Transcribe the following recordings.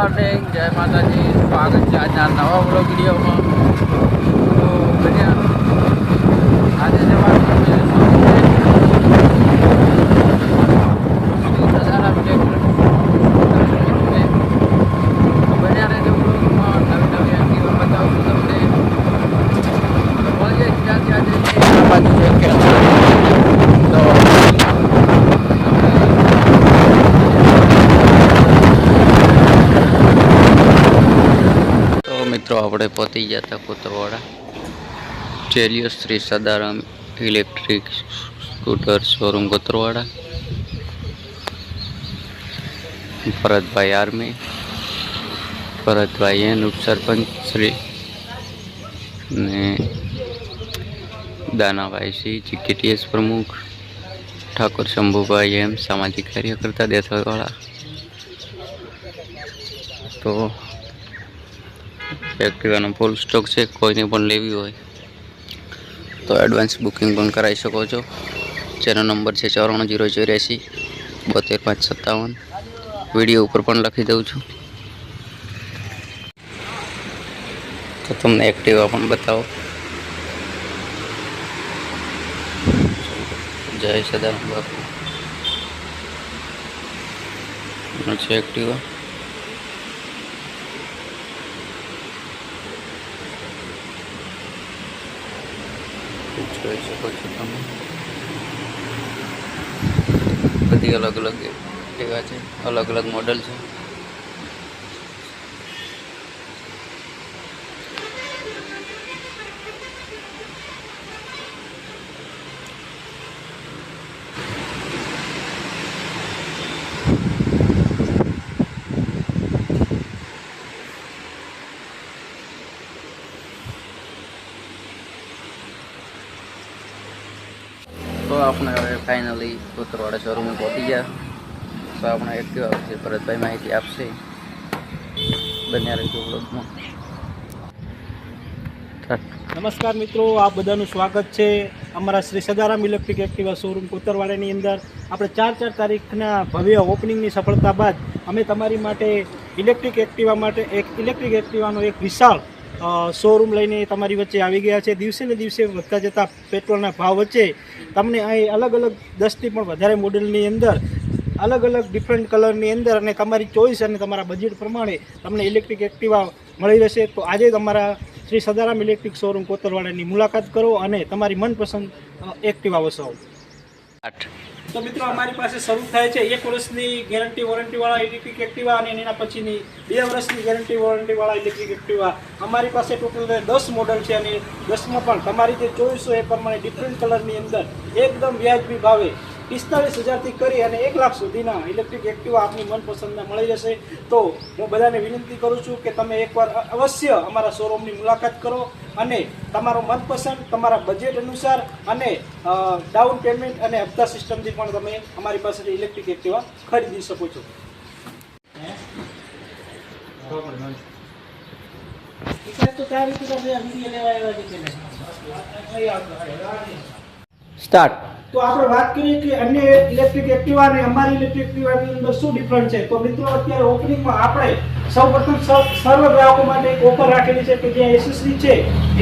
Morning जय माता जी। स्वागत है आज नवा ब्लॉग वीडियो में। तो बढ़िया आज मित्रों આપણે પહોંચી ગયા હતા કોતરવાડા ચેરિયો Shri Sadaram electric scooter showroom Kotarwada. Bharatbhai army, Bharatbhai એન ઉપસરપંચ શ્રી ને દાનાભાઈ સિંહ જીકેટીએસ પ્રમુખ, ઠાકોર શંભુભાઈ એમ સામાજિક કાર્યકર્તા દેસાઈવાળા। તો एक्टिवा फूल स्टॉक से कोई ने लेवी हो तो एडवांस बुकिंग कराई सको छो। चेनो नंबर है 94 084 72 557। वीडियो ऊपर पण लखी दऊँ छूँ तो तुमने एक्टिवा पण बताओ। जय सदाराम बापू एक्टिवा જોઈ શકો છો તમે। બધી અલગ અલગ એક્ટિવા છે, અલગ અલગ મોડલ છે। तो आपने हमें फाइनली कोतरवाड़ा शोरूम में पहुंची गया। तो आपने एक्टिवा विषय भरतभाई माहिती आपसे बन्या रही ब्लॉग में। नमस्कार मित्रों, आप बधाનું स्वागत है अमरा Shri Sadaram electric Activa showroom कोतरवाड़ानी अंदर। આપણે 4 તારીખના ભવ્ય ઓપનિંગની સફળતા બાદ અમે તમારી માટે ઇલેક્ટ્રિક એક્ટિવાનો એક વિશાળ શોરૂમ લઈને તમારી વચ્ચે આવી ગયા છે। દિવસે ને દિવસે વધતા જતા પેટ્રોલના ભાવ વચ્ચે તમને અહીં અલગ અલગ 10થી પણ વધારે મોડેલની અંદર અલગ અલગ ડિફરન્ટ કલરની અંદર અને તમારી ચોઈસ અને તમારા બજેટ પ્રમાણે તમને ઇલેક્ટ્રિક એક્ટિવા મળી રહેશે। તો આજે તમારા શ્રી સદારામ ઇલેક્ટ્રિક શોરૂમ કોતરવાડાની મુલાકાત કરો અને તમારી મનપસંદ એક્ટિવા વસાવો। तो मित्रों अमारी पास शुरू थाय छे 1 वर्षनी गेरंटी वॉरंटी वाला इलेक्ट्रिक एक्टिवा અને એના પછીની 2 વર્ષની ગેરંટી વોરંટી વાળા ઇલેક્ટ્રિક એક્ટિવા અમારી પાસે ટોટલ 10 મોડલ છે અને 10માં પણ તમારી જે ચોઈસ હોય એ પ્રમાણે ડિફરન્ટ કલરની અંદર એકદમ વ્યાજબી ભાવે 45,000 થી કરી અને 1 લાખ સુધીના ઇલેક્ટ્રિક એક્ટિવા આપની મનપસંદના મળી જશે। તો હું બધાને વિનંતી કરું છું કે તમે એકવાર અવશ્ય અમારા શોરૂમની મુલાકાત કરો અને તમારો મનપસંદ તમારા બજેટ અનુસાર અને ડાઉન પેમેન્ટ અને હપ્તા સિસ્ટમથી પણ તમે અમારી પાસેથી ઇલેક્ટ્રિક એક્ટિવા ખરીદી શકો છો। स्टार्ट। तो આપણે વાત કરીએ કે અન્ય ઇલેક્ટ્રિક એક્ટિવા અને અમારી ઇલેક્ટ્રિક એક્ટિવાની અંદર શું ડિફરન્સ છે। તો મિત્રો અત્યારે ઓપનિંગમાં આપણે સૌપ્રથમ સર્વ ગ્રાહકો માટે એક ઓફર રાખેલી છે કે જે એસેસરી છે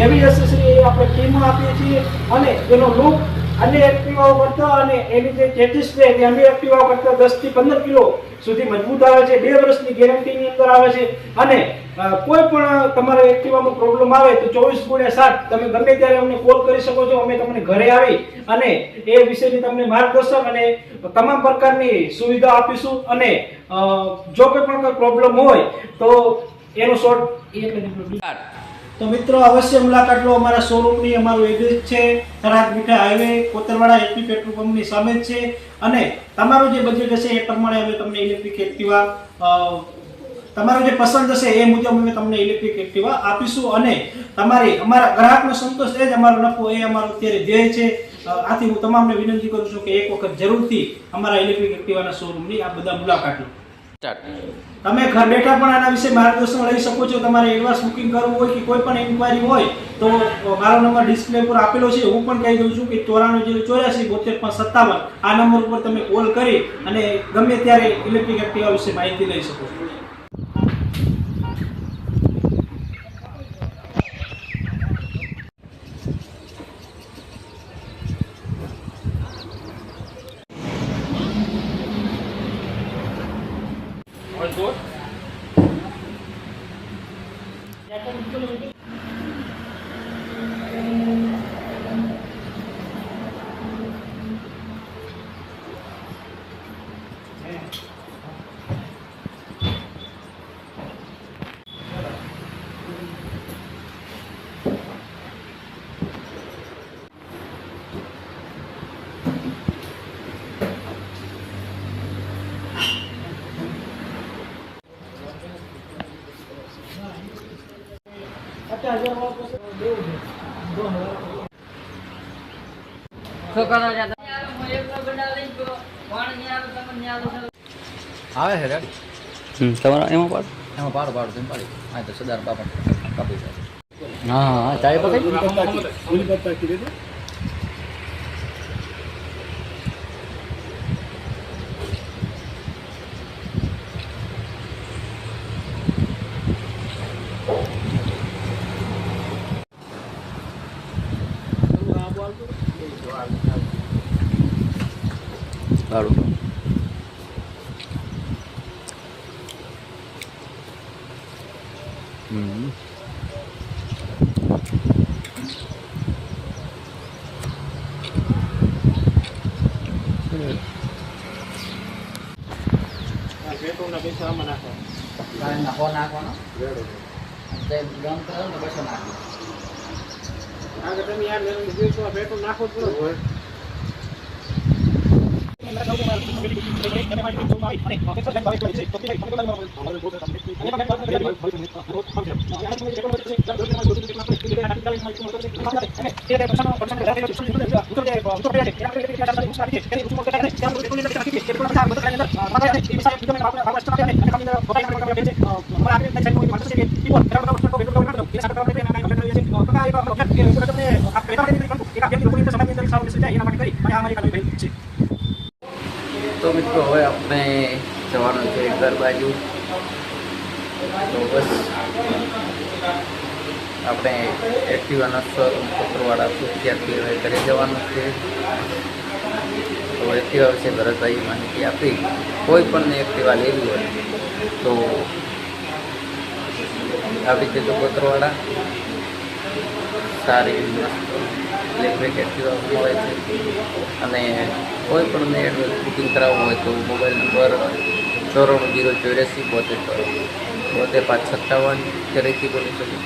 એવી એસેસરી આપણે ફ્રીમાં આપીએ છીએ અને એનો લુક અન્ય એક્ટિવાઓ કરતાં અને એની જે ચેસિસ છે તે અન્ય એક્ટિવાઓ કરતાં 10 થી 15 કિલો સુધી મજબૂત આવે છે। 2 વર્ષની ગેરંટીની અંદર આવે છે અને કોઈ પણ તમારા એક્ટિવામાં પ્રોબ્લેમ આવે તો 24/7 તમે ગમે ત્યારે અમને કોલ કરી શકો છો। અમે તમને ઘરે આવી અને એ વિશેની તમને માર્ગદર્શન અને તમામ પ્રકારની સુવિધા આપીશું અને જો કોઈ પણ પ્રોબ્લેમ હોય તો એનો સોલ્વ तो मित्रों अवश्य मुलाकात लो अमरा शोरूमनी। अमारुं एड्रेस छे थराद मीठा हाईवे कोतरवाड़ा एचपी पेट्रोल पंपनी सामे छे अने तमारुं जे बजेट हशे ए प्रमाणे अमे तमने इलेक्ट्रिक एक्टिवा तमारुं जे पसंद हशे ए मुजब अमे तमने इलेक्ट्रिक एक्टिवा आपीशुं અને તમારી અમારા ગ્રાહકનો સંતોષ એ જ અમારો નફો એ અમારો અત્યારે ધ્યેય છે। આથી હું તમામને વિનંતી કરું છું કે એક વખત જરૂરથી અમારા ઇલેક્ટ્રિક એક્ટિવાના શોરૂમની આ બધા મુલાકાત લો। તમે ઘર બેઠા પણ આના વિશે માર્ગદર્શન લઈ શકો છો। તમારે એડવાન્સ બુકિંગ કરવું હોય કે કોઈ પણ ઇન્ક્વાયરી હોય તો મારો નંબર ડિસ્પ્લે પર આપેલો છે। હું પણ કહી દઉં છું કે 94 084 72 557 આ નંબર ઉપર તમે કોલ કરી અને ગમે ત્યારે ઇલેક્ટ્રિક એક્ટિવા વિશે માહિતી લઈ શકો છો। આવે છે રેડી તમારા એમાં પાડ એમાં પાડો પાડો તેમ પાડી હા તો સદાર બાપા કાપી જાય હા હા ચાય પકડી સારું નાખો નાખવાનો તે ગમ કરો ને પછી નાખો તો મિત્રો હવે આપણે જવાનું છે ઘર બાજુ તો બસ આપણે એક્ટિવાના શોરૂમ કોતરવાડા ત્યાંથી હવે ઘરે જવાનું છે તો એક્ટિવા વિશે ભરતભાઈ માહિતી આપી કોઈ પણ એક્ટિવા લેવી હોય તો આવી રીતે તો કોતરવાડા સારી ઇલેક્ટ્રિક એક્ટિવા મળે છે અને કોઈ પણ એડવાન્સ બુકિંગ કરાવવું હોય તો મોબાઈલ નંબર 94 ફરીથી બોલી શકું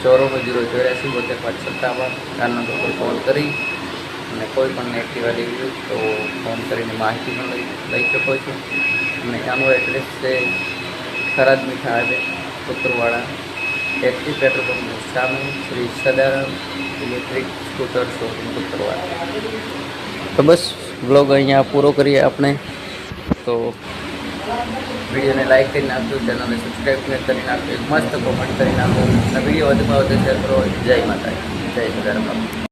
94 આ નંબર પર કોલ કરી અને કોઈ પણ એક્ટિવા લેવી હોય તો ફોન કરીને માહિતી પણ લઈ શકો છો અને આનું એડ્રેસ છે થરાદ મીઠા હાઈવે કોતરવાડા એક્ટિવ પેટ્રોલ પંપની સામે Shri Sadaram electric scooter showroom Kotarwada. તો બસ બ્લોગ અહીંયા પૂરો કરીએ આપણે. તો વિડીયોને લાઈક કરી નાખજો, ચેનલને સબસ્ક્રાઈબ કરી નાખજો, મસ્ત કોમેન્ટ કરી નાખો અને વિડીયો વધુમાં વધુ શેર કરો. જય માતાજી, જય સદારામ.